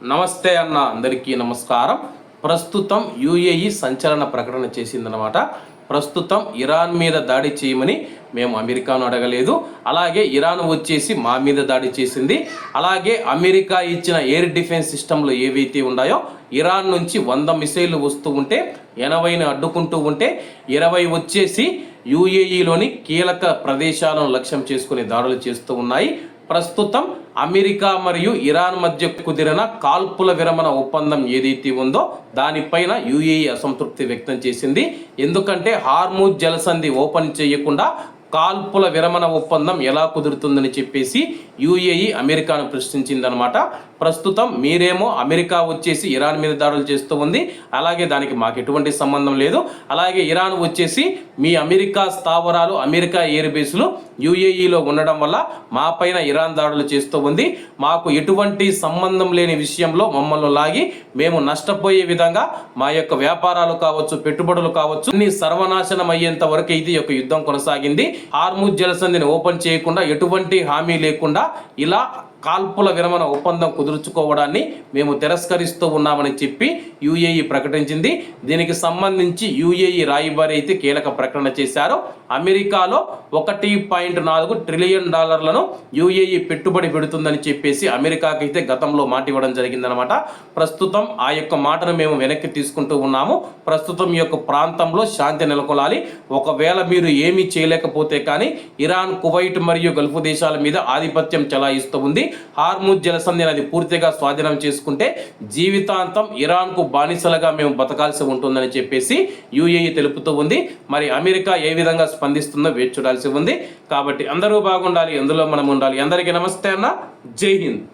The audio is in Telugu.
నమస్తే అన్న, అందరికీ నమస్కారం. ప్రస్తుతం యుఏఈ సంచలన ప్రకటన చేసిందనమాట. ప్రస్తుతం ఇరాన్ మీద దాడి చేయమని మేము అమెరికాను అడగలేదు, అలాగే ఇరాన్ వచ్చేసి మా మీద దాడి చేసింది. అలాగే అమెరికా ఇచ్చిన ఎయిర్ డిఫెన్స్ సిస్టంలు ఏవైతే ఉన్నాయో ఇరాన్ నుంచి 100 మిసైళ్ళు వస్తూ ఉంటే 80ని అడ్డుకుంటూ ఉంటే 20 వచ్చేసి యుఏఈలోని కీలక ప్రదేశాలను లక్ష్యం చేసుకుని దాడులు చేస్తూ ఉన్నాయి. ప్రస్తుతం అమెరికా మరియు ఇరాన్ మధ్య కుదిరిన కాల్పుల విరమణ ఒప్పందం ఏదైతే ఉందో దానిపైన యుఏఈ అసంతృప్తి వ్యక్తం చేసింది. ఎందుకంటే హార్ముజ్ జలసంధి ఓపెన్ చేయకుండా కాల్పుల విరమణ ఒప్పందం ఎలా కుదురుతుందని చెప్పేసి యుఏఈ అమెరికాను ప్రశ్నించిందనమాట. ప్రస్తుతం మీరేమో అమెరికా వచ్చేసి ఇరాన్ మీద దాడులు చేస్తూ ఉంది, అలాగే దానికి మాకు ఎటువంటి సంబంధం లేదు. అలాగే ఇరాన్ వచ్చేసి మీ అమెరికా స్థావరాలు, అమెరికా ఎయిర్ బేస్లు యుఏఈలో ఉండడం వల్ల మా పైన ఇరాన్ దాడులు చేస్తూ ఉంది. మాకు ఎటువంటి సంబంధం లేని విషయంలో మమ్మల్ని లాగి మేము నష్టపోయే విధంగా మా యొక్క వ్యాపారాలు కావచ్చు, పెట్టుబడులు కావచ్చు, అన్ని సర్వనాశనం అయ్యేంత వరకు ఇది యొక్క యుద్ధం కొనసాగింది. హార్ముజ్ జలసంధిని ఓపెన్ చేయకుండా ఎటువంటి హామీ లేకుండా ఇలా కాల్పుల విరమణ ఒప్పందం కుదుర్చుకోవడాన్ని మేము తిరస్కరిస్తూ ఉన్నామని చెప్పి యుఏఈ ప్రకటించింది. దీనికి సంబంధించి యుఏఈ రాయబారి అయితే కీలక ప్రకటన చేశారు. అమెరికాలో $1.4 ట్రిలియన్ యుఏఈ పెట్టుబడి పెడుతుందని చెప్పేసి అమెరికాకి అయితే గతంలో మాట ఇవ్వడం జరిగిందనమాట. ప్రస్తుతం ఆ యొక్క మాటను మేము వెనక్కి తీసుకుంటూ ఉన్నాము. ప్రస్తుతం ఈ యొక్క ప్రాంతంలో శాంతి నెలకొలాలి. ఒకవేళ మీరు ఏమీ చేయలేకపోతే కానీ ఇరాన్, కువైట్ మరియు గల్ఫ్ దేశాల మీద ఆధిపత్యం చెలాయిస్తూ ఉంది. హార్ముజ్ జలసంధిని అది పూర్తిగా స్వాధీనం చేసుకుంటే జీవితాంతం ఇరాన్కు బానిసలుగా మేము బతకాల్సి ఉంటుందని చెప్పేసి యుఏఈ తెలుపుతూ ఉంది. మరి అమెరికా ఏ విధంగా స్పందిస్తుందో వేచి చూడాల్సి ఉంది. కాబట్టి అందరూ బాగుండాలి, అందులో మనం ఉండాలి. అందరికీ నమస్తే అన్న, జై హింద్.